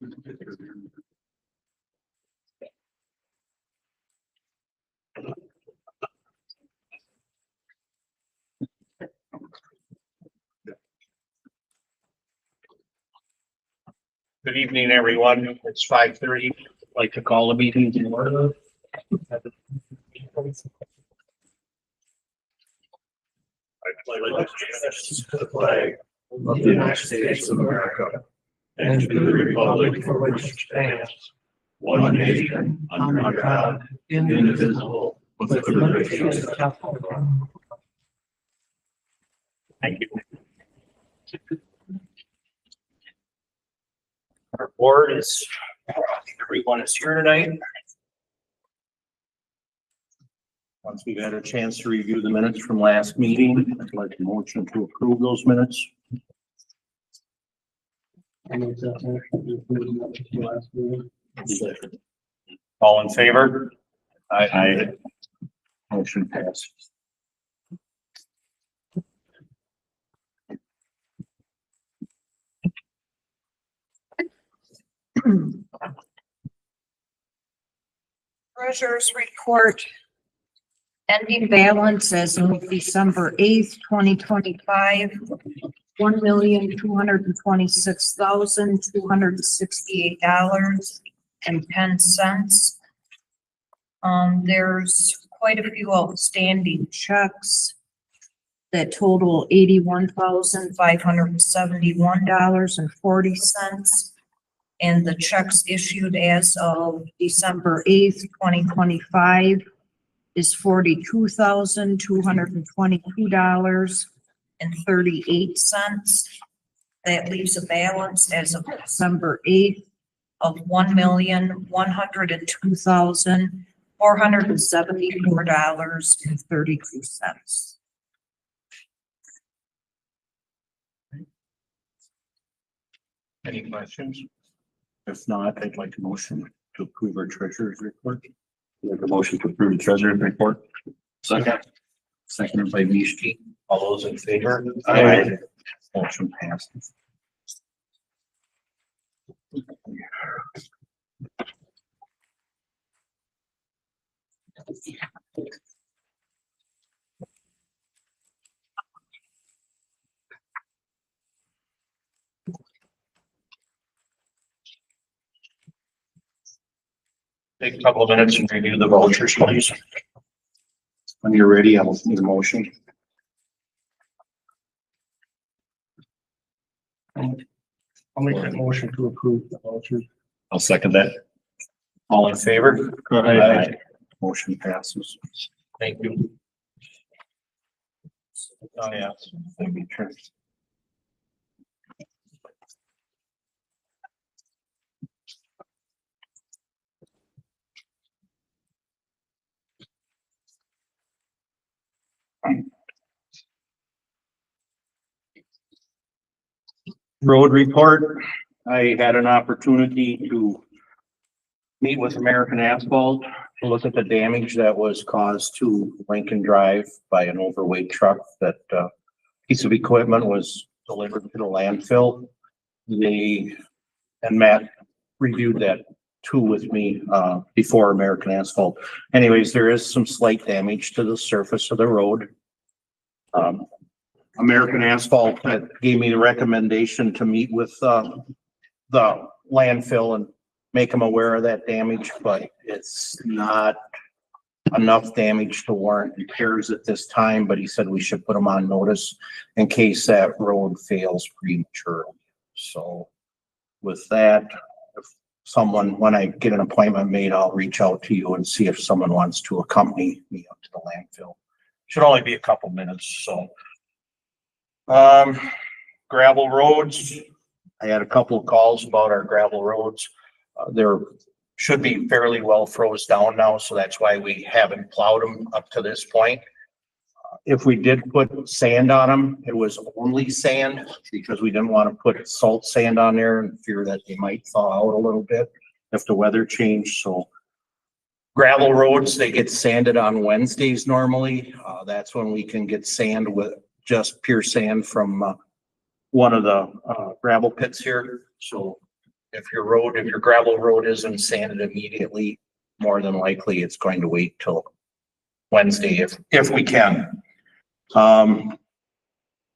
Good evening, everyone. It's 5:30. I'd like to call the meeting to order. I pledge allegiance to the flag of the United States of America and to the republic for which it stands, one nation, under God, indivisible, with liberty and justice. Thank you. Our board is, everyone is here tonight. Once we've had a chance to review the minutes from last meeting, I'd like a motion to approve those minutes. All in favor? Aye. Motion passes. Treasurer's report. Ending balance as of December 8th, 2025, $1,226,268.10. There's quite a few outstanding checks that total $81,571.40. And the checks issued as of December 8th, 2025 is $42,222.38. That leaves a balance as of December 8th of $1,102,474.32. Any questions? If not, I'd like a motion to approve our treasurer's report. Make a motion to approve the treasurer's report. Second. Seconded by Mishki. All those in favor? Aye. Motion passes. Take a couple of minutes and review the vouchers, please. When you're ready, I'll need a motion. I'll make that motion to approve the vouchers. I'll second that. All in favor? Aye. Motion passes. Thank you. Oh, yeah. Thank you. Road report. I had an opportunity to meet with American Asphalt to look at the damage that was caused to Lincoln Drive by an overweight truck. That piece of equipment was delivered to the landfill. They and Matt reviewed that too with me before American Asphalt. Anyways, there is some slight damage to the surface of the road. American Asphalt gave me the recommendation to meet with the landfill and make them aware of that damage, but it's not enough damage to warrant repairs at this time. But he said we should put them on notice in case that road fails prematurely. So with that, if someone, when I get an appointment made, I'll reach out to you and see if someone wants to accompany me up to the landfill. Should only be a couple minutes. So gravel roads. I had a couple of calls about our gravel roads. They're should be fairly well froze down now, so that's why we haven't plowed them up to this point. If we did put sand on them, it was only sand because we didn't want to put salt sand on there and fear that they might thaw out a little bit if the weather changed. So gravel roads, they get sanded on Wednesdays normally. That's when we can get sand with just pure sand from one of the gravel pits here. So if your gravel road isn't sanded immediately, more than likely it's going to wait till Wednesday if we can.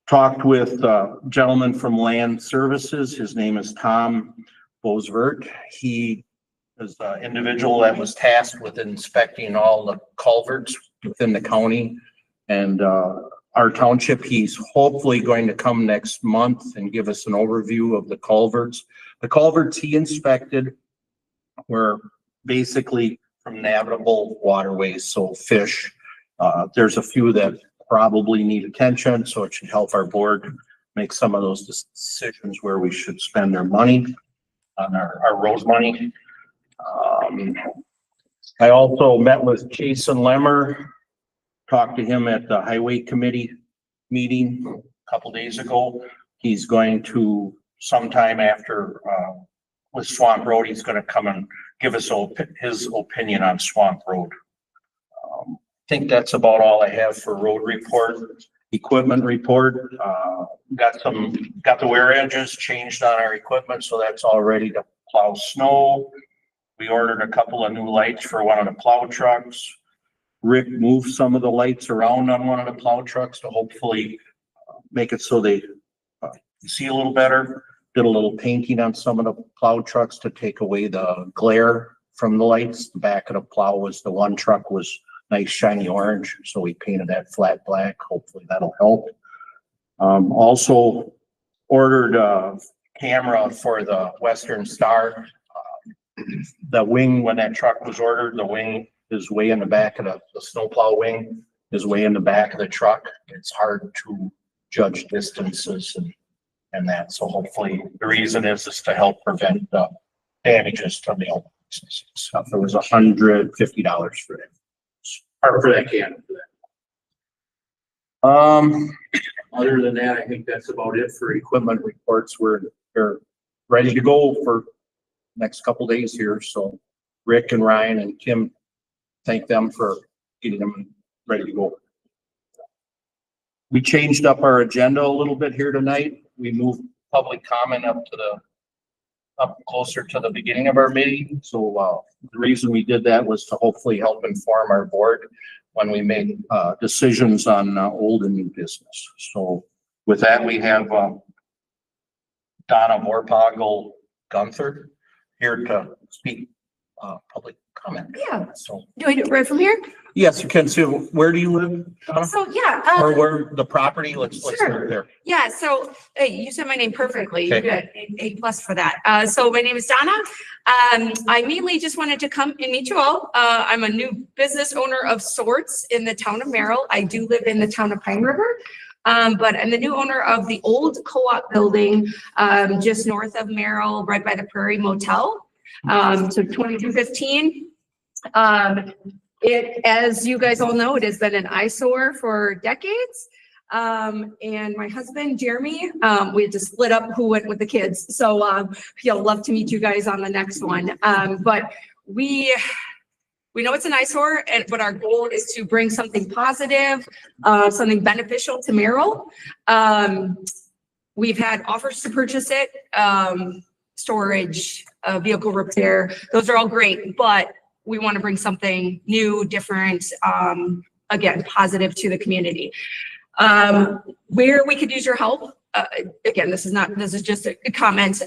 Talked with a gentleman from Land Services. His name is Tom Bosvert. He is an individual that was tasked with inspecting all the culverts within the county and our township. He's hopefully going to come next month and give us an overview of the culverts. The culverts he inspected were basically from navigable waterways, so fish. There's a few that probably need attention, so it should help our board make some of those decisions where we should spend their money on our road money. I also met with Jason Lemmer, talked to him at the Highway Committee meeting a couple days ago. He's going to sometime after with Swamp Road, he's going to come and give us his opinion on Swamp Road. I think that's about all I have for road report. Equipment report, got the wear edges changed on our equipment, so that's all ready to plow snow. We ordered a couple of new lights for one of the plow trucks. Rick moved some of the lights around on one of the plow trucks to hopefully make it so they see a little better. Did a little painting on some of the plow trucks to take away the glare from the lights. The back of the plow was, the one truck was nice shiny orange, so we painted that flat black. Hopefully that'll help. Also ordered a camera for the Western Star. The wing, when that truck was ordered, the wing is way in the back of the snowplow wing is way in the back of the truck. It's hard to judge distances and that. So hopefully the reason is to help prevent damages to the old businesses. So there was $150 for that. Or for that can. Other than that, I think that's about it for equipment reports. They're ready to go for next couple days here. So Rick and Ryan and Kim, thank them for getting them ready to go. We changed up our agenda a little bit here tonight. We moved public comment up closer to the beginning of our meeting. So the reason we did that was to hopefully help inform our board when we make decisions on old and new business. So with that, we have Donna Morpoggle Gunther here to speak public comment. Yeah. So Do I do it right from here? yes, you can. So where do you live, Donna? So, yeah. Or where the property? Let's Sure. start there. Yeah, so, hey, you said my name perfectly. You Okay. got A+ for that. So my name is Donna. I mainly just wanted to come and meet you all. I'm a new business owner of sorts in the town of Merrill. I do live in the town of Pine River. But I'm the new owner of the old co-op building, just north of Merrill, right by the Prairie Motel. So 2215. As you guys all know, it has been an eyesore for decades. And my husband, Jeremy, we had to split up who went with the kids. So, he'll love to meet you guys on the next one. But we know it's an eyesore, but our goal is to bring something positive, something beneficial to Merrill. We've had offers to purchase it, storage, vehicle repair. Those are all great, but we want to bring something new, different, again, positive to the community. Where we could use your help, again, this is just a comment.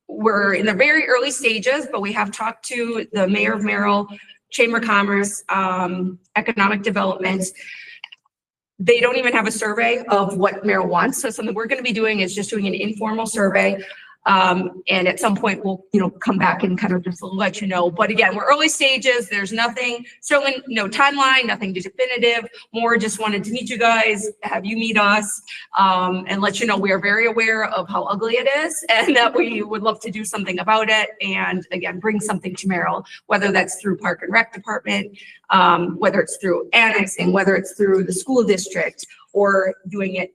We're in the very early stages, but we have talked to the mayor of Merrill, Chamber of Commerce, Economic Development. They don't even have a survey of what Merrill wants. So something we're going to be doing is just doing an informal survey. And at some point we'll, come back and kind of just let you know. But again, we're early stages. There's nothing, certainly no timeline, nothing definitive. More just wanted to meet you guys, have you meet us, and let you know we are very aware of how ugly it is and that we would love to do something about it. And again, bring something to Merrill, whether that's through Park and Rec Department, whether it's through annexing, whether it's through the school district or doing it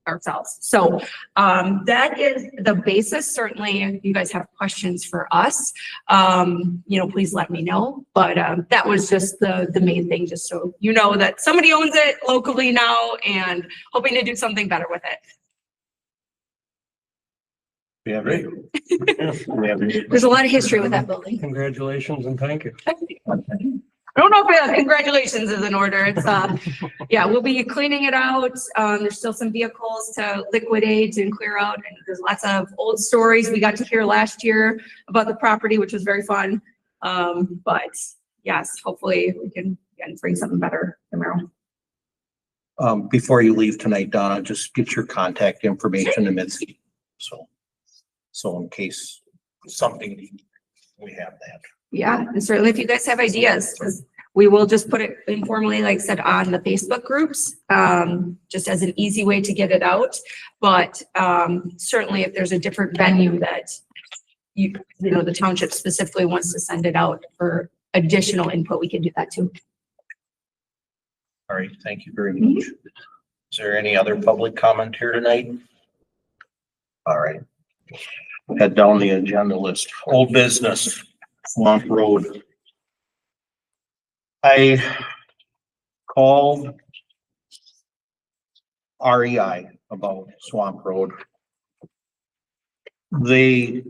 ourselves. So that is the basis. Certainly, if you guys have questions for us, please let me know. But that was just the main thing, just so you know that somebody owns it locally now and hoping to do something better with it. We have it. We have it. There's a lot of history with that building. Congratulations and thank you. I don't know if congratulations is in order. It's, yeah, we'll be cleaning it out. There's still some vehicles to liquidate and clear out. And there's lots of old stories we got to hear last year about the property, which was very fun. But yes, hopefully we can again bring something better tomorrow. Before you leave tonight, Donna, just get your contact information to Mitzi. So in case something, we have that. Yeah, and certainly if you guys have ideas, 'cause we will just put it informally, like I said, on the Facebook groups, just as an easy way to get it out. But certainly if there's a different venue that you know, the township specifically wants to send it out for additional input, we can do that too. All right, thank you very much. Is there any other public comment here tonight? All right. Head down the agenda list. Old business, Swamp Road. I called REI about Swamp Road. They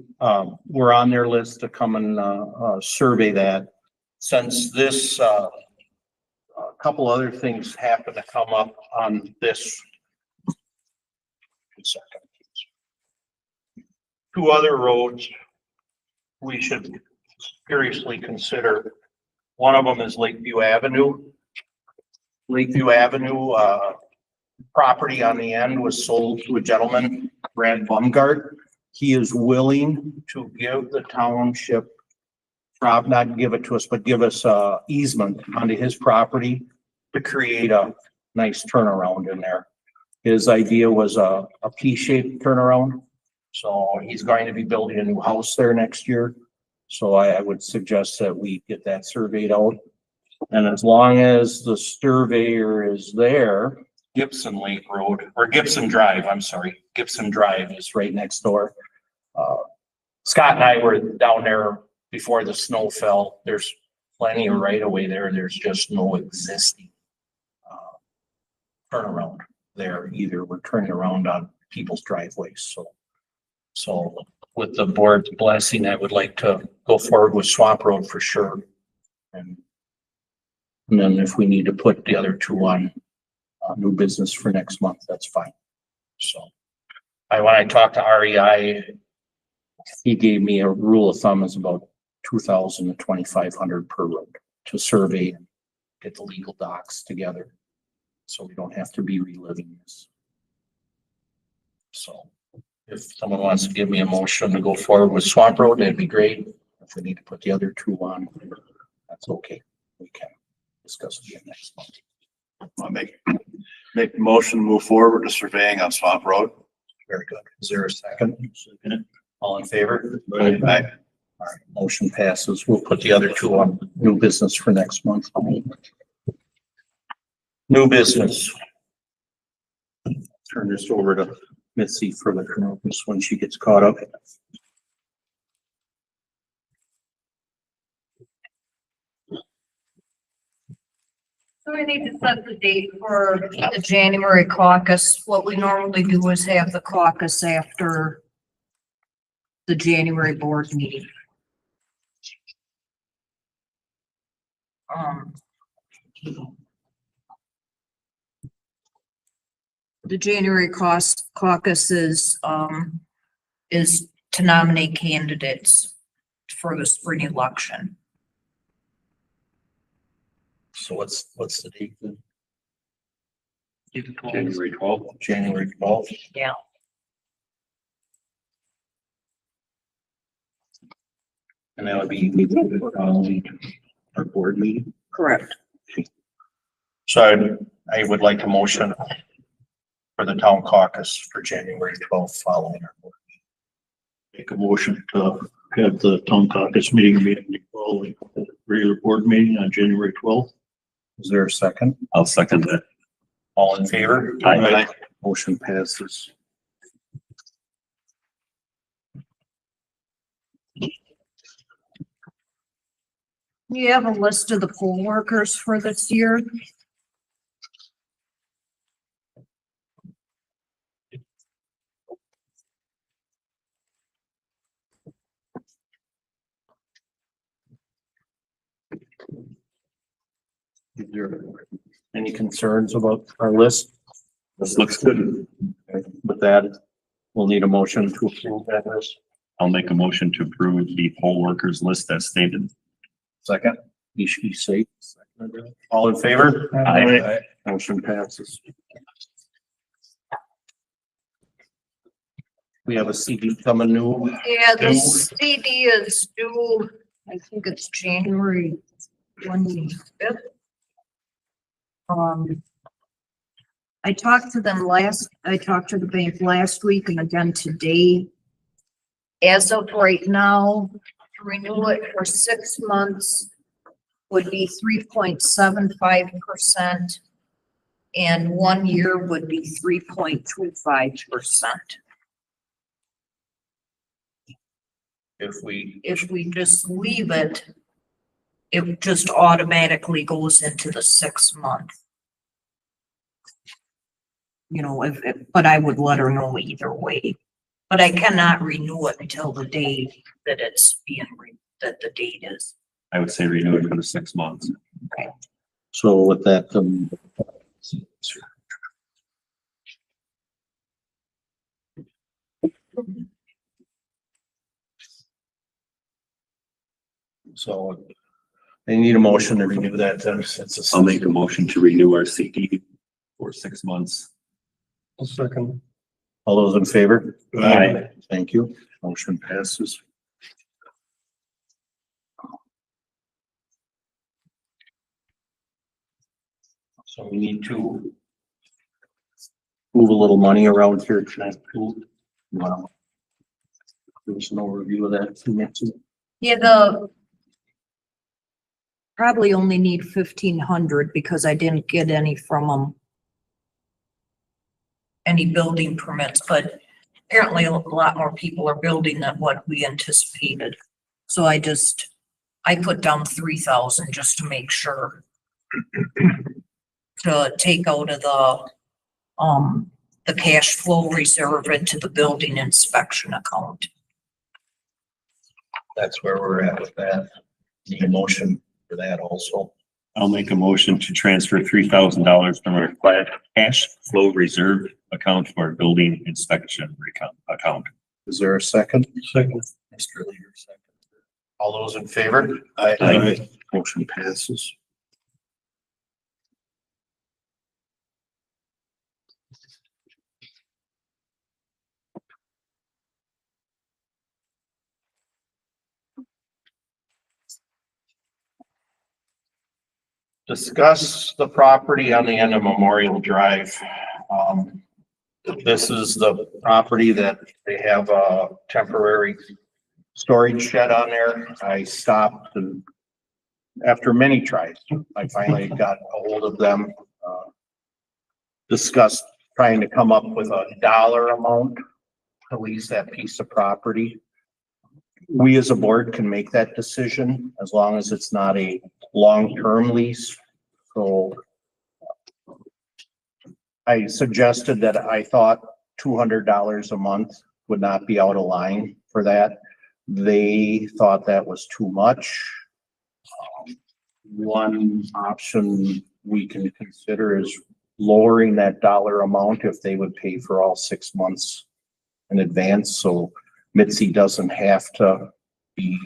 were on their list to come and survey that. Since this a couple other things happen to come up on this. Two other roads we should seriously consider. One of them is Lakeview Avenue. Lakeview Avenue, property on the end was sold to a gentleman, Brad Bumgart. He is willing to give the township, not give it to us, but give us a easement onto his property to create a nice turnaround in there. His idea was a P-shaped turnaround. So he's going to be building a new house there next year. So I would suggest that we get that surveyed out. And as long as the surveyor is there, Gibson Lake Road, or Gibson Drive, I'm sorry, Gibson Drive is right next door. Scott and I were down there before the snow fell. There's plenty of right of way there. There's just no existing turnaround there either. We're turning around on people's driveways. So with the board's blessing, I would like to go forward with Swamp Road for sure. And then if we need to put the other two on new business for next month, that's fine. So when I talked to REI, he gave me a rule of thumb is about 2,000 to 2,500 per road to survey and get the legal docs together. So we don't have to be reliving this. So if someone wants to give me a motion to go forward with Swamp Road, that'd be great. If we need to put the other two on, that's okay. We can discuss it again next month. I'll make the motion to move forward to surveying on Swamp Road. Very good. Is there a second? All in favor? Aye. All right, motion passes. We'll put the other two on new business for next month. New business. Turn this over to Mitzi for the Canopus when she gets caught up. So we need to set the date for the January caucus. What we normally do is have the caucus after the January board meeting. The January caucus is to nominate candidates for the spring election. So what's the date then? January 12th. January 12th. Yeah. And that would be our board meeting. Correct. So I would like a motion for the town caucus for January 12th following our board. Make a motion to have the town caucus meeting following the regular board meeting on January 12th. Is there a second? I'll second that. All in favor? Aye. Motion passes. You have a list of the poll workers for this year. there any concerns about our list? This looks good. With that, we'll need a motion to approve that list. I'll make a motion to approve the poll workers list as stated. Second, Ishii safe. All in favor? Aye. Motion passes. We have a CD coming new. Yeah, the Due. CD is due, I think it's January 25th. I talked to the bank last week and again today. As of right now, to renew it for 6 months would be 3.75%. And 1 year would be 3.25%. If we, If we just leave it, it just automatically goes into the 6 month. You know, but I would let her know either way. But I cannot renew it until the day that it's that the date is. I would say renew it for the 6 months. so with that, so they need a motion to renew that then since it's. I'll make a motion to renew our CD for 6 months. I'll second. All those in favor? Aye. Thank you. Motion passes. So we need to move a little money around here tonight. Wow. There's an overview of that. Yeah, probably only need 1,500 because I didn't get any from them. Any building permits, but apparently a lot more people are building than what we anticipated. So I put down 3,000 just to make sure. To take out of the cash flow reserve into the building inspection account. That's where we're at with that. Need a motion for that also. I'll make a motion to transfer $3,000 from our cash flow reserve account to our building inspection account. Is there a second? Second. Mr. Leader, second. All those in favor? Aye. Motion passes. Discuss the property on the end of Memorial Drive. This is the property that they have a temporary storage shed on there. I stopped and after many tries, I finally got a hold of them. Discussed trying to come up with a dollar amount to lease that piece of property. We as a board can make that decision as long as it's not a long-term lease. So I suggested that I thought $200 a month would not be out of line for that. They thought that was too much. One option we can consider is lowering that dollar amount if they would pay for all 6 months in advance. So Mitzi doesn't have to be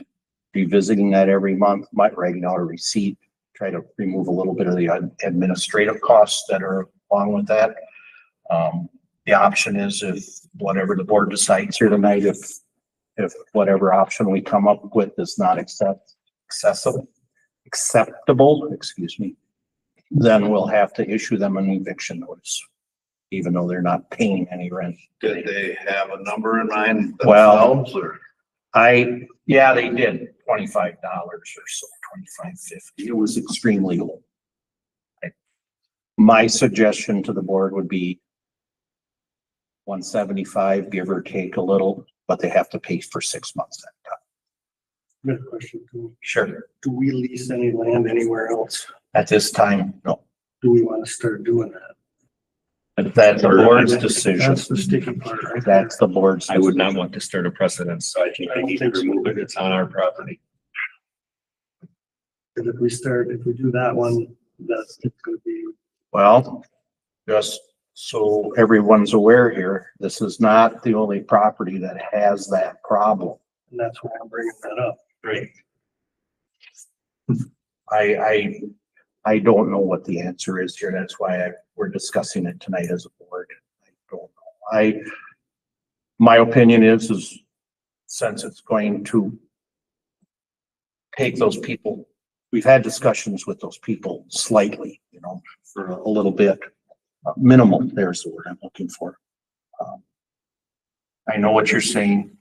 revisiting that every month, might writing out a receipt, try to remove a little bit of the administrative costs that are along with that. The option is if whatever the board decides here tonight, if whatever option we come up with is not acceptable, excuse me, then we'll have to issue them an eviction notice, even though they're not paying any rent. Did they have a number in mind Well, themselves or? Yeah, they did $25 or so, $25.50. It was extremely low. My suggestion to the board would be 175, give or take a little, but they have to pay for 6 months at a time. Good question. Sure. Do we lease any land anywhere else? At this time, no. Do we want to start doing that? But that's the board's decision. That's the sticky part, right? That's the board's. I would not want to start a precedent, so I think they need to remove it. It's on our property. Because if we do that one, That's it's gonna be, Well, just so everyone's aware here, this is not the only property that has that problem. and that's why I'm bringing that up. Right. I don't know what the answer is here. That's why we're discussing it tonight as a board. I don't know. My opinion is since it's going to take those people, we've had discussions with those people slightly, for a little bit. Minimal, there's the word I'm looking for. I know what you're saying.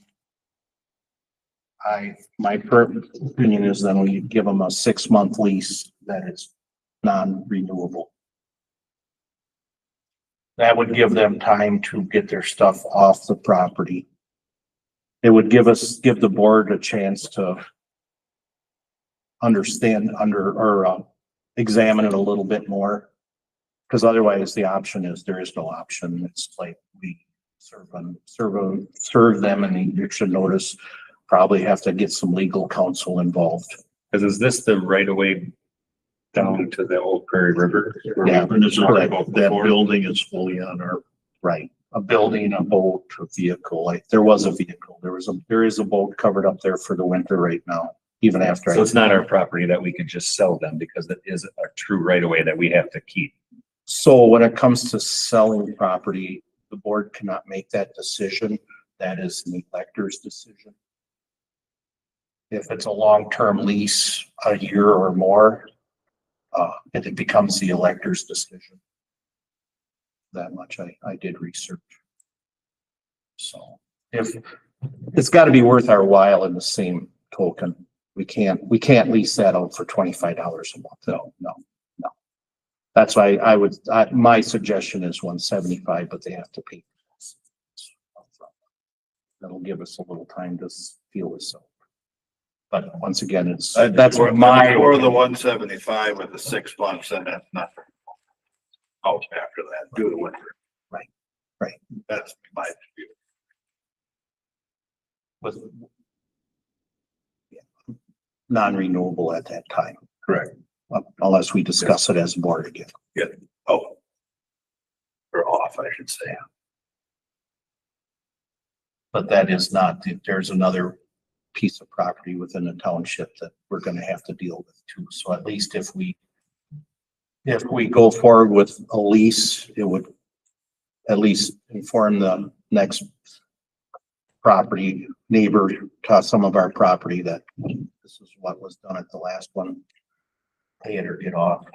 My opinion is then we give them a 6-month lease that is non-renewable. That would give them time to get their stuff off the property. It would give the board a chance to understand examine it a little bit more. Because otherwise the option is there is no option. It's like we serve them an eviction notice, probably have to get some legal counsel involved. Because is this the right of way down to the old Prairie River? Yeah. And it's Correct. that building is fully on our, Right. A building, a boat, a vehicle. Like there was a vehicle. There is a boat covered up there for the winter right now, even after. So it's not our property that we could just sell them because it is a true right of way that we have to keep. So when it comes to selling property, the board cannot make that decision. That is an elector's decision. If it's a long-term lease, a year or more, it becomes the elector's decision. That much I did research. So if it's got to be worth our while in the same token, we can't lease that out for $25 a month. No. That's why my suggestion is 175, but they have to pay. That'll give us a little time to feel this out. But once again, that's my. Or the 175 with the 6 months and that's not out after that due to winter. Right. That's my view. With non-renewable at that time. Correct. Unless we discuss it as a board again. Oh. Or off, I should say. But that is not, there's another piece of property within the township that we're gonna have to deal with too. So at least if we go forward with a lease, it would at least inform the next property neighbor to some of our property that this is what was done at the last one. Pay it or get off.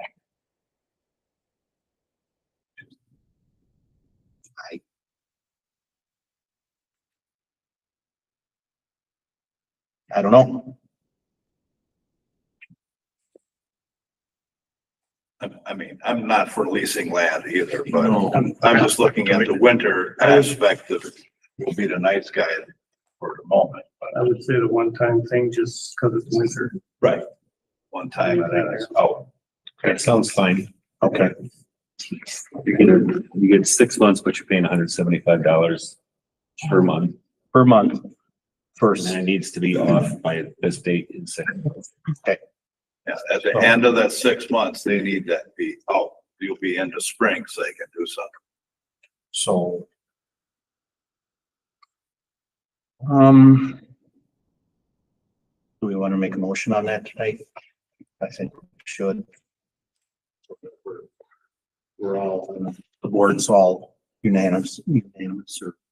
I don't know. I mean, I'm not for leasing land either, but No. I'm just looking at the winter aspect of it. We'll be the nice guy for the moment, but I would say the one-time thing, just because it's winter. right. One time and then it's out. That sounds fine. Okay. You get 6 months, but you're paying $175 per month. Per month. And First, then it needs to be off by this date in September. Yeah, at the end of that 6 months, they need that be out. You'll be into spring so they can do something. so. Do we want to make a motion on that tonight? I think we should. We're all, the board's all unanimous,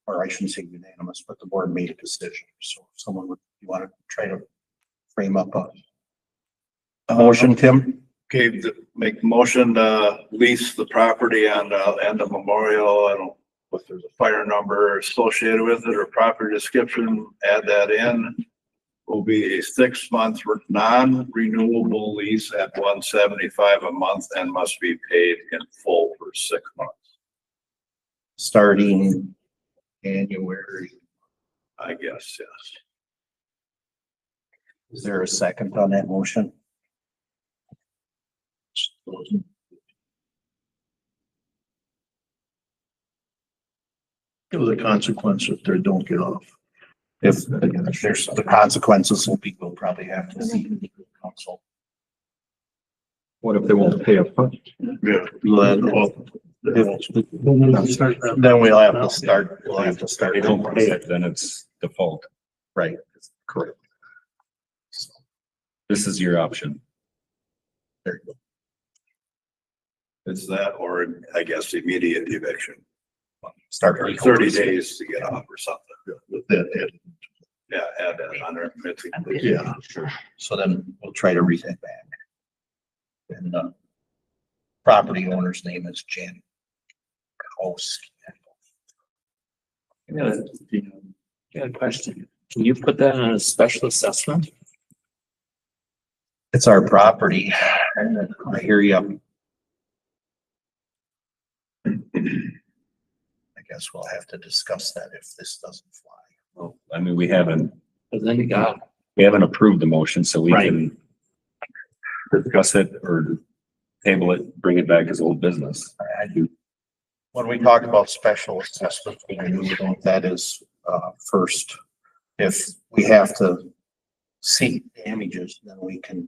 or I shouldn't say unanimous, but the board made a decision. So if someone would, you want to try to frame up a motion, Tim? Okay, make the motion to lease the property on the end of Memorial. I don't know if there's a fire number associated with it or property description, add that in. Will be a 6 month non-renewable lease at $175 a month and must be paid in full for 6 months, Starting January. I guess, yes. Is there a second on that motion? give the consequence if they don't get off. If there's the consequences will be, we'll probably have to see legal counsel. What if they won't pay up front? Yeah. Then we'll have to start, If they don't pay it, then it's default. Right, correct. This is your option. There you go. It's that, or I guess immediate eviction, Start. or 30 days to get off or something. With that, Yeah, add that on there. yeah, Sure. So then we'll try to read that back. And the property owner's name is Jan Kowski. I got a question. Can you put that in a special assessment? It's our property. And I hear you. I guess we'll have to discuss that if this doesn't fly. Well, I mean, we haven't Cause then you got, approved the motion, so we Right. can discuss it or table it, bring it back as old business. I do. When we talk about special assessment, we know what that is, first. If we have to seek damages, then we can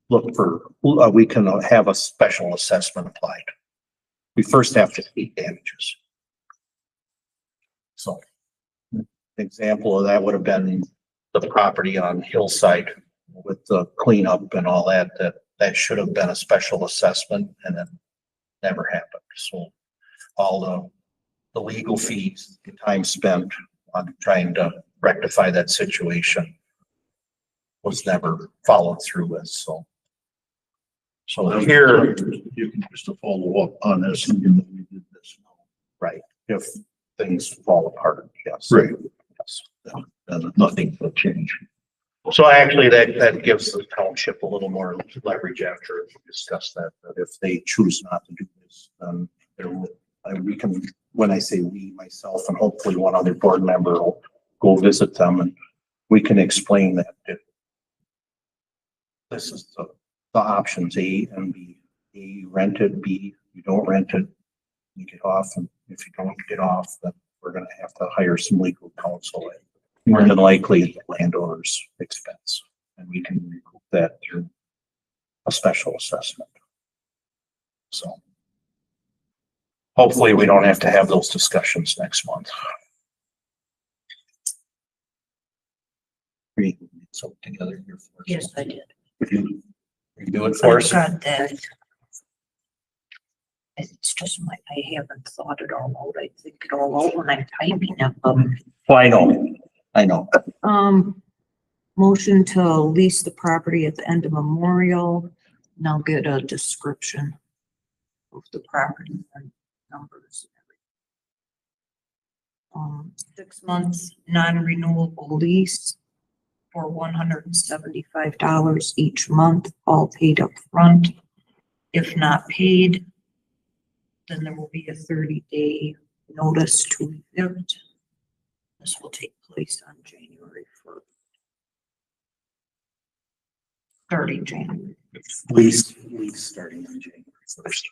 look for, we can have a special assessment applied. We first have to seek damages. So, an example of that would have been the property on Hillside with the cleanup and all that, that should have been a special assessment and it never happened. So all the legal fees, the time spent on trying to rectify that situation was never followed through with, so. So here, you can just follow up on this and you know we did this. right, if things fall apart, yes. Right. Yes, then nothing will change. So actually, that gives the township a little more leverage after we discuss that, that if they choose not to do this, then there will, we can, when I say we, myself, and hopefully one other board member will go visit them and we can explain that this is the options A and B. A, you rent it, B, you don't rent it, you get off, and if you don't get off, then we're gonna have to hire some legal counsel. More than likely the landowner's expense, and we can recoup that through a special assessment. So hopefully we don't have to have those discussions next month. We get something together here for us. Yes, I did. You do it for us? Got that. It's just I haven't thought it all out. I think it all out when I'm typing it. Well, I know. Motion to lease the property at the end of Memorial. And I'll get a description of the property and numbers. 6 months non-renewable lease for $175 each month, all paid up front. If not paid, then there will be a 30-day notice to evict. This will take place on January 1st. Starting January. Lease starting on January 1st.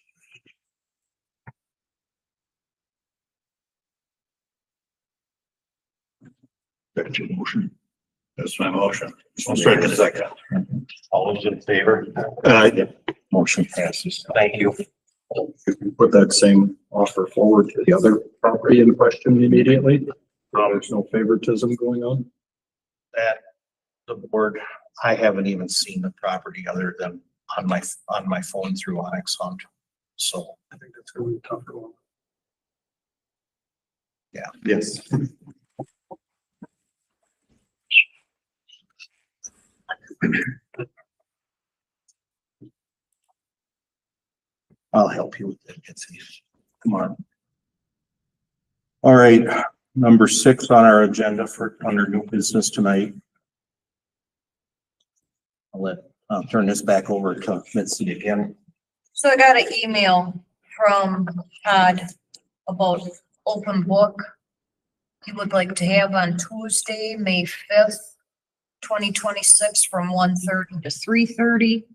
That's your motion. That's my motion. I'll start the second. All those in favor? Motion passes. Thank you. You can put that same offer forward to the other property in question immediately. There's no favoritism going on. That the board, I haven't even seen the property other than on my phone through Onyx Hunt. So I think that's gonna be a tough one. Yes. I'll help you with that, Betsy. Come on. All right, number 6 on our agenda for under new business tonight. I'll turn this back over to Mitzi again. So I got an email from Todd about open book. He would like to have on Tuesday, May 5th, 2026 from 1:30 to 3:30.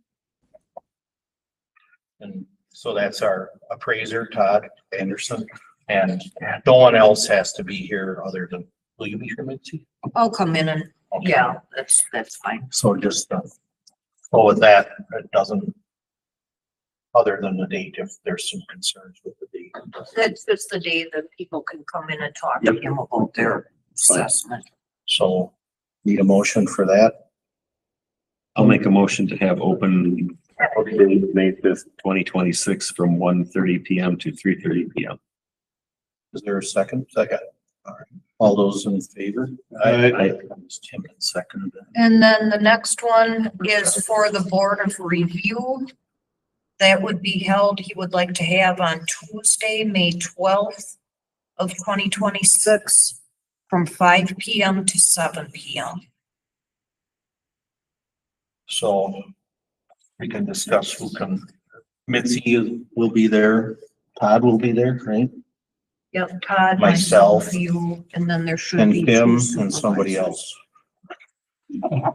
And so that's our appraiser, Todd Anderson, and no one else has to be here other than, will you be here, Mitzi? I'll come in and, Okay. yeah, that's fine. So just, go with that. It doesn't other than the date, if there's some concerns with the date. That's just the day that people can come in and talk to him about their assessment. So need a motion for that. I'll make a motion to have open May 5th, 2026 from 1:30 PM to 3:30 PM. Is there a second? Second. All right. All those in favor? Aye. Tim and second. And then the next one is for the Board of Review. That would be held, he would like to have on Tuesday, May 12th of 2026 from 5 PM to 7 PM. So we can discuss who can, Mitzi will be there, Todd will be there, right? Yep, Todd, Myself. myself, you, and then there should And be. Tim two and somebody supervisors. else.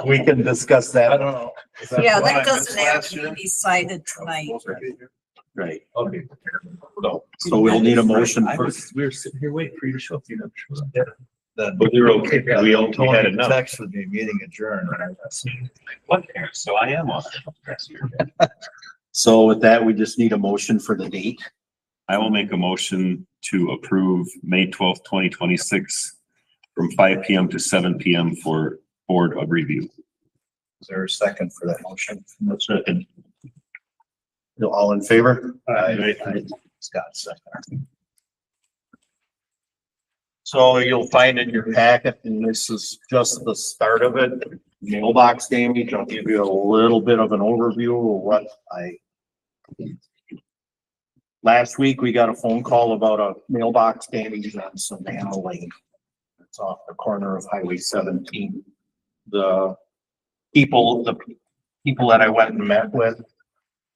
We can discuss that. I don't know. Is Yeah, what I that missed doesn't have last to year? be decided tonight. Right. Okay. So we'll need a motion I for, was- We were sitting here waiting for you to show up. You never showed up. Then. But we were okay. We all we had enough. Texted me, meeting adjourned. What there? So I am on. so with that, we just need a motion for the date. I will make a motion to approve May 12th, 2026 from 5 PM to 7 PM for Board of Review. Is there a second for that motion? No second. All in favor? Aye. Scott second. So you'll find in your packet, and this is just the start of it, mailbox damage. I'll give you a little bit of an overview of what last week, we got a phone call about a mailbox damage on Savannah Lane. It's off the corner of Highway 17. The people that I went and met with,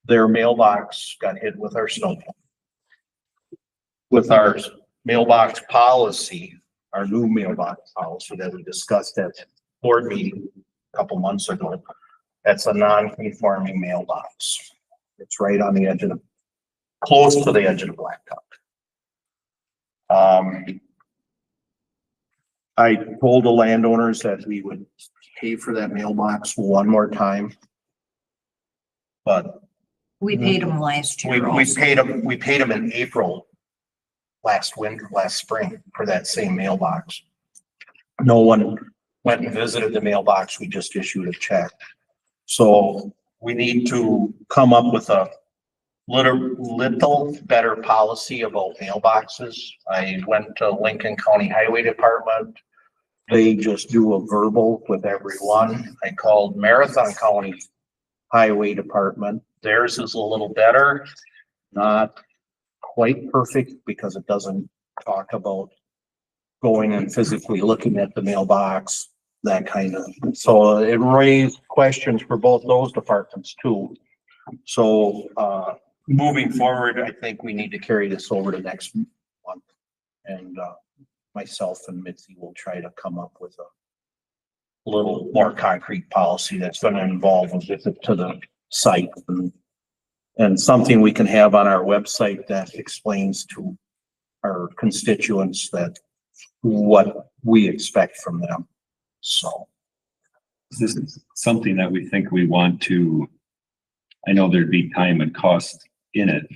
their mailbox got hit with our snowplow. With our mailbox policy, our new mailbox policy that we discussed at board meeting a couple months ago, that's a non-conforming mailbox. It's right on the edge of close to the edge of the blacktop. I told the landowners that we would pay for that mailbox one more time. But We paid them last we year also. paid them in April last spring for that same mailbox. No one went and visited the mailbox. We just issued a check. So we need to come up with a little better policy about mailboxes. I went to Lincoln County Highway Department. They just do a verbal with everyone. I called Marathon County Highway Department. Theirs is a little better, not quite perfect because it doesn't talk about going and physically looking at the mailbox, that kind of. So it raised questions for both those departments too. So, moving forward, I think we need to carry this over to next month. And, myself and Mitzi will try to come up with a little more concrete policy that's gonna involve a visit to the site and something we can have on our website that explains to our constituents that what we expect from them. So. This is something that we think we want to, I know there'd be time and cost in it,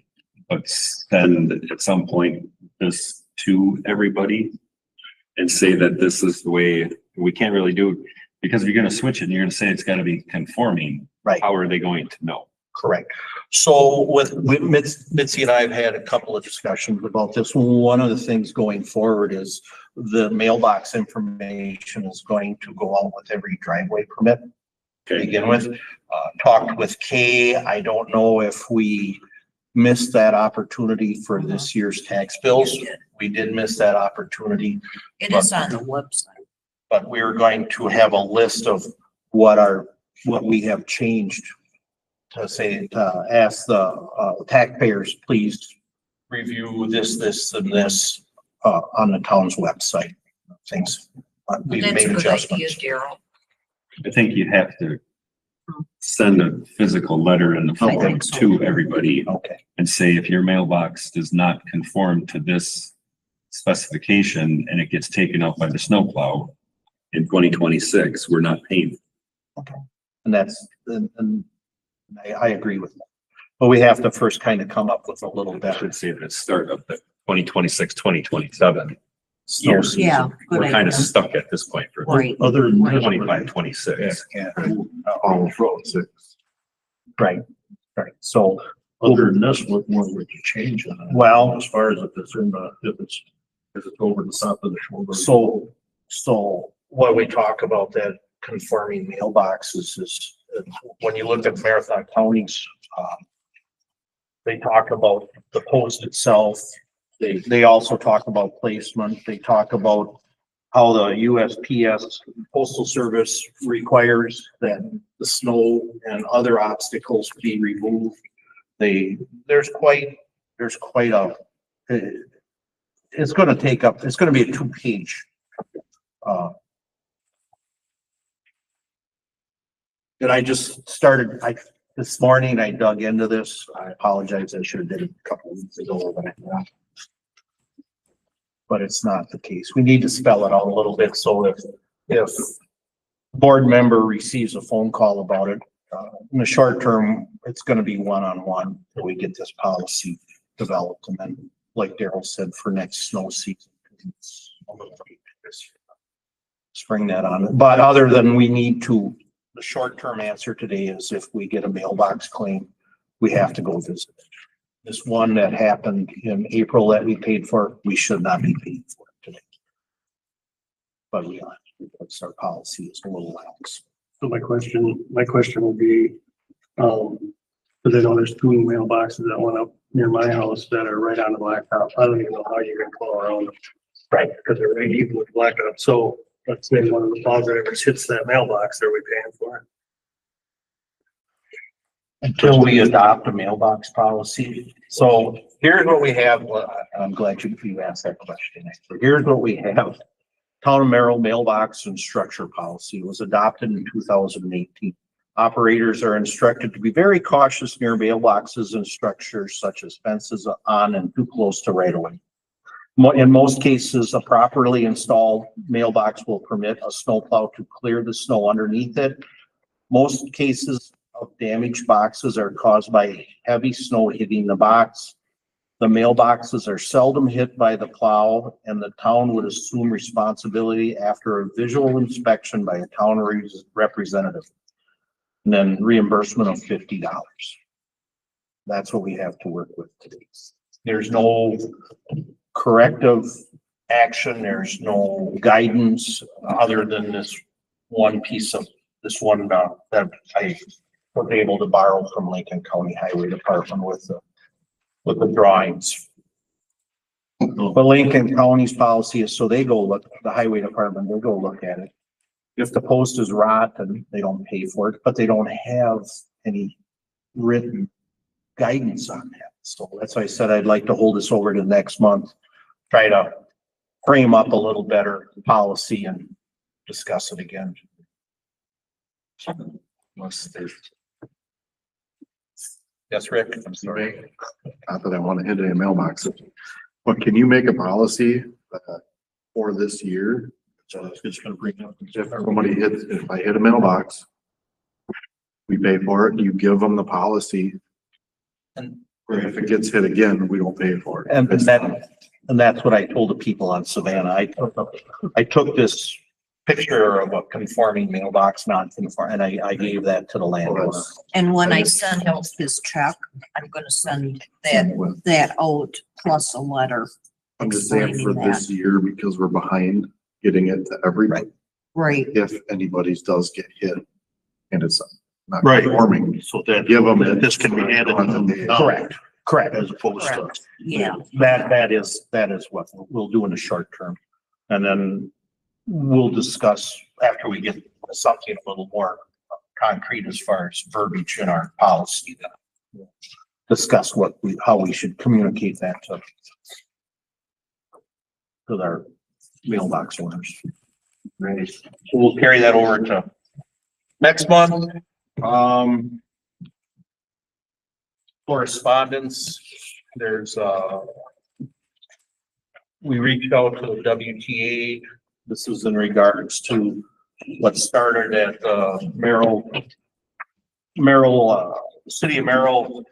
but send at some point this to everybody and say that this is the way, we can't really do, because if you're gonna switch it and you're gonna say it's gotta be conforming, Right. how are they going to know? Correct. So with Mitzi and I have had a couple of discussions about this. One of the things going forward is the mailbox information is going to go out with every driveway permit to Okay, begin with. Talked with Kay. I don't know if we missed that opportunity for this year's tax bills. We did miss that opportunity, It is on the website. but we are going to have a list of what we have changed to say, to ask the taxpayers, please review this and this on the town's website. Things, we've That's made a good idea, adjustments. Daryl. I think you'd have to send a physical letter in the I form think so. to everybody Okay, and say, if your mailbox does not conform to this specification and it gets taken out by the snowplow in 2026, we're not paying. and that's, and I agree with that. But we have to first kind of come up with a little I better should say that start of the 2026, 2027 snow year. season. Yeah. good We're kind of idea. stuck at this point for Right. Other than this, 25, 26. All of road six. Right, right. So, other than this, what more would you change on it? well, As far as if it's in the, if it's over the top of the shoulder. so what we talk about that conforming mailboxes is, when you look at Marathon County's, they talk about the post itself. They also talk about placement. They talk about how the USPS Postal Service requires that the snow and other obstacles be removed. There's quite a, it's gonna be a 2-page. And I just started, this morning I dug into this. I apologize. I should have did it a couple of weeks ago, but it's not the case. We need to spell it out a little bit. So if board member receives a phone call about it, in the short term, it's gonna be one-on-one till we get this policy developed. And then, like Daryl said, for next snow season, it's a little late this year. Spring that on. But other than the short-term answer today is if we get a mailbox claim, we have to go visit it. This one that happened in April that we paid for, we should not be paying for it today. But we are, because our policy is a little lax. So my question would be, because I know there's 2 mailboxes that went up near my house that are right on the blacktop. I don't even know how you're gonna call around them. Right, because they're right even with blacktop. So let's say one of the plows that ever hits that mailbox, are we paying for it? Until we adopt a mailbox policy. So here's what we have. Well, I'm glad you asked that question. Here's what we have. Town of Merrill mailbox and structure policy was adopted in 2018. Operators are instructed to be very cautious near mailboxes and structures such as fences on and too close to right of way. In most cases, a properly installed mailbox will permit a snowplow to clear the snow underneath it. Most cases of damaged boxes are caused by heavy snow hitting the box. The mailboxes are seldom hit by the plow, and the town would assume responsibility after a visual inspection by a town representative. And then reimbursement of $50. That's what we have to work with today. There's no corrective action. There's no guidance other than this one that I was able to borrow from Lincoln County Highway Department with the drawings. But Lincoln County's policy is so they go look, the highway department, they'll go look at it. If the post is rotten, they don't pay for it, but they don't have any written guidance on that. So that's why I said I'd like to hold this over to next month, try to frame up a little better policy and discuss it again. Yes, Rick? I'm sorry. Not that I want to hit any mailboxes, but can you make a policy for this year? So it's just gonna bring up. If I hit a mailbox, we pay for it, you give them the policy. And- Or if it gets hit again, we don't pay for it. And that's what I told the people on Savannah. I took this picture of a conforming mailbox, non-conforming, and I gave that to the landowner. And when I send out this check, I'm gonna send that out plus a letter. I'm just saying for explaining this year, because we're behind getting it to everybody, Right, if anybody's does get hit and it's not Right. conforming. So that, Give them that this can be added to them. Correct. As opposed to. correct, yeah. That is what we'll do in the short term. And then we'll discuss after we get something a little more concrete as far as verbiage in our policy. Then we'll discuss how we should communicate that to our mailbox owners. Right. So we'll carry that over to next month. Correspondence, there's we reached out to the WTA. This is in regards to what started at Merrill the city of Merrill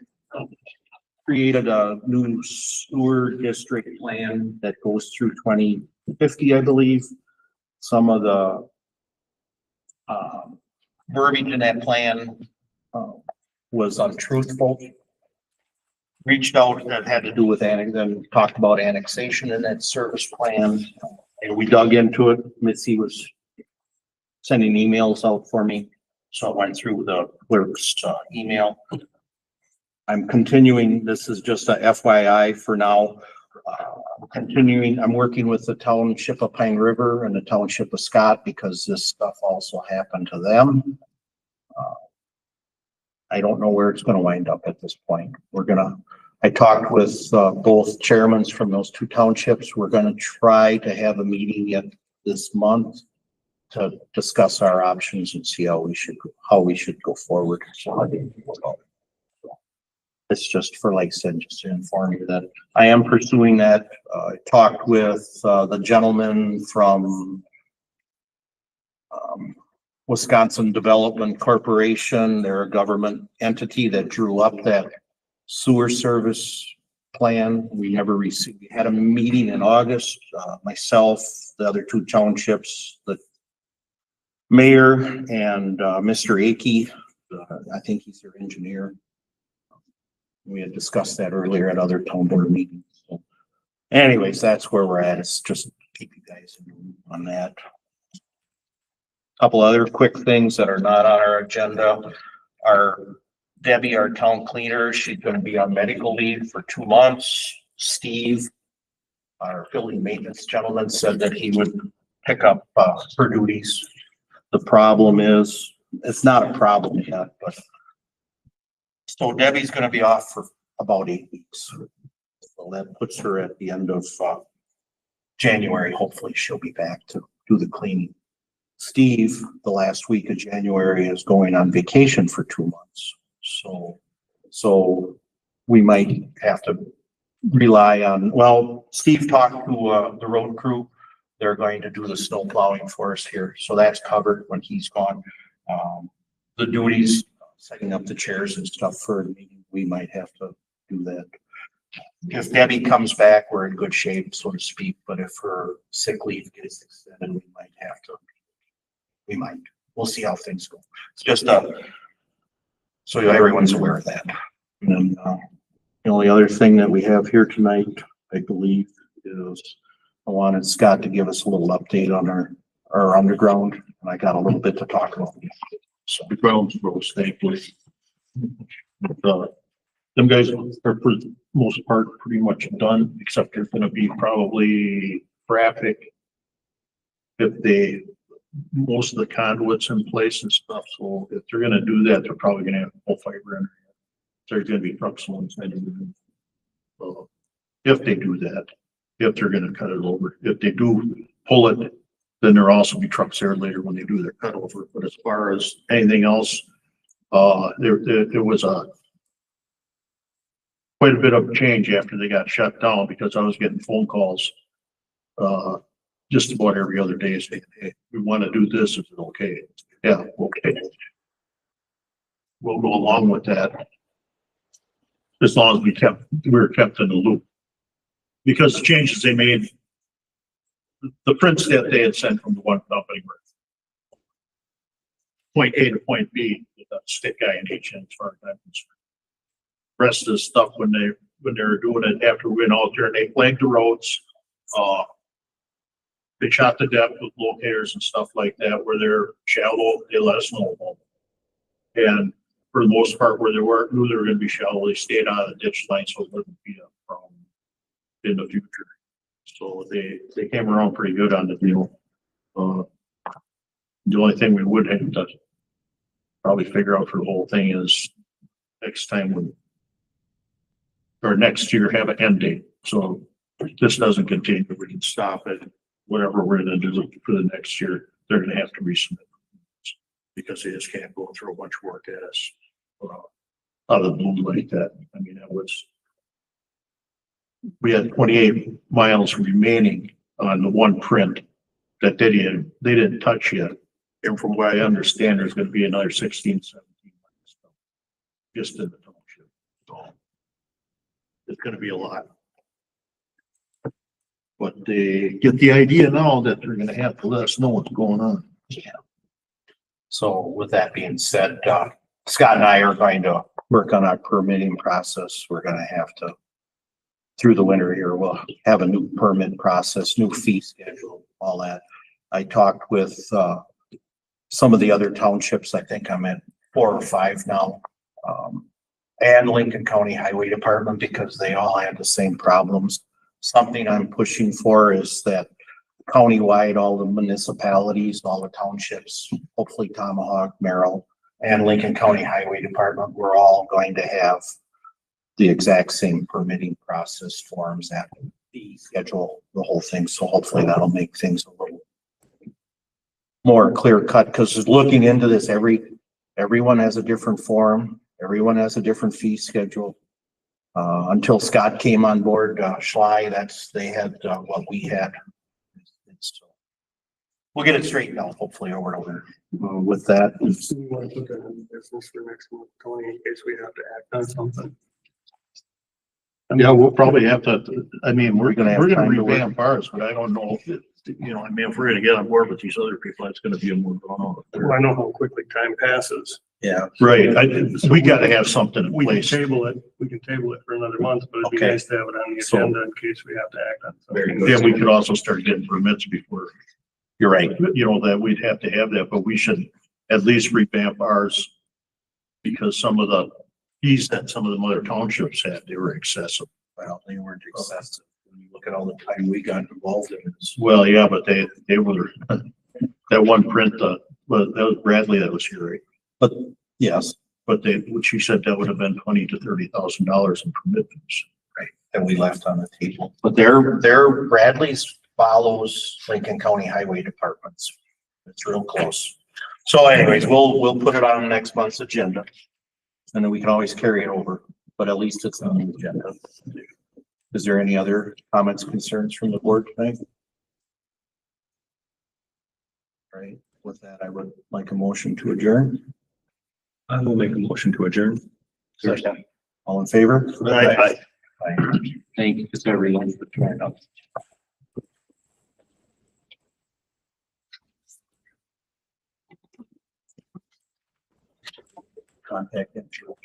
created a new sewer district plan that goes through 2050, I believe. Some of the verbiage in that plan was untruthful. Reached out, that had to do with then talked about annexation in that service plan, and we dug into it. Mitzi was sending emails out for me, so I went through the clerk's email. I'm continuing, this is just a FYI for now. I'm working with the township of Pine River and the township of Scott because this stuff also happened to them. I don't know where it's gonna wind up at this point. I talked with both chairmen from those two townships. We're gonna try to have a meeting yet this month to discuss our options and see how we should go forward. It's just for, like I said, just to inform you that I am pursuing that. I talked with the gentleman from Wisconsin Development Corporation. They're a government entity that drew up that sewer service plan. We had a meeting in August, myself, the other two townships, the mayor and Mr. Akey. I think he's their engineer. We had discussed that earlier at other town board meetings. So anyways, that's where we're at. It's just to keep you guys in the loop on that. Couple other quick things that are not on our agenda. Debbie, our town cleaner, she's going to be on medical leave for 2 months. Steve, our building maintenance gentleman, said that he would pick up her duties. The problem is, it's not a problem yet, but so Debbie's gonna be off for about 8 weeks. So that puts her at the end of January. Hopefully she'll be back to do the cleaning. Steve, the last week of January, is going on vacation for 2 months. So we might have to rely on, well, Steve talked to the road crew. They're going to do the snow plowing for us here. So that's covered when he's gone. The duties, setting up the chairs and stuff for a meeting, we might have to do that. If Debbie comes back, we're in good shape, so to speak, but if her sick leave gets extended, we'll see how things go. It's just so everyone's aware of that. And then the only other thing that we have here tonight, I believe, is I wanted Scott to give us a little update on our underground, and I got a little bit to talk about. So The grounds grows thankfully. Them guys are for the most part pretty much done, except there's gonna be probably traffic. Most of the conduits in place and stuff, so if they're gonna do that, they're probably gonna have full fiber in there. There's gonna be trucks on the side of it. If they do that, if they're gonna cut it over, if they do pull it, then there'll also be trucks there later when they do their cut over. But as far as anything else, there was quite a bit of change after they got shut down, because I was getting phone calls just about every other day saying, hey, we want to do this, is it okay? Yeah, okay. We'll go along with that. As long as we were kept in the loop. Because the changes they made, the prints that they had sent from the one company were point A to point B, with a stick guy in each end as far as I'm concerned. Rest of the stuff when they were doing it after we went out there and they flagged the roads, they shot the depth with locators and stuff like that. Where they're shallow, they let us know. And for the most part, where they knew they were going to be shallow, they stayed out of the ditch line so it wouldn't be a problem in the future. So they came around pretty good on the deal. The only thing we would have to probably figure out for the whole thing is next time or next year have an end date. So if this doesn't continue, we can stop it. Whatever we're going to do for the next year, they're going to have to resubmit because they just can't go through a bunch of work at us out of the blue like that. I mean, we had 28 miles remaining on the one print that they didn't touch yet. And from what I understand, there's going to be another 16, 17 miles. just in the township. So it's gonna be a lot. But they get the idea now that they're gonna have to let us know what's going on. So with that being said, Scott and I are going to work on our permitting process. We're gonna have to, through the winter here, we'll have a new permit process, new fee schedule, all that. I talked with, some of the other townships. I think I'm at 4 or 5 now. And Lincoln County Highway Department, because they all have the same problems. Something I'm pushing for is that countywide, all the municipalities, all the townships, hopefully Tomahawk, Merrill, and Lincoln County Highway Department, we're all going to have the exact same permitting process forms, that fee schedule, the whole thing. So hopefully that'll make things a little more clear cut, because looking into this, everyone has a different form, everyone has a different fee schedule. Until Scott came on board, Schley, they had what we had. So we'll get it straightened out hopefully over and over. With that, So we want to put that in business for next month, Tony, in case we have to act on something. Yeah, we'll probably have to, I mean, we're Gonna gonna, have time to work. revamp ours, but I don't know if, I mean, if we're gonna get on board with these other people, it's gonna be a more drawn out. Well, I know how quickly time passes. yeah, Right, we gotta have something in We can place. table it for another month, but it'd be Okay. nice to have it on the So- agenda in case we have to act on something. Yeah, we could also start getting permits before, you're right. that we'd have to have that, but we should at least revamp ours. Because some of the fees that some of the other townships had, they were excessive. Well, they weren't excessive. When you look at all the time we got involved in this. Well, yeah, but they were, that one print, that was Bradley that was here, right? But yes, But what she said, that would have been $20,000 to $30,000 in permit fees. that we left on the table. But Bradley's follows Lincoln County Highway Departments. It's real close. So anyways, we'll put it on next month's agenda. And then we can always carry it over, but at least it's on the agenda. Is there any other comments, concerns from the board tonight? All right, with that, I would like a motion to adjourn. I will make a motion to adjourn. Second. All in favor? Aye. Aye. Thank you to everyone for joining us. Contact information.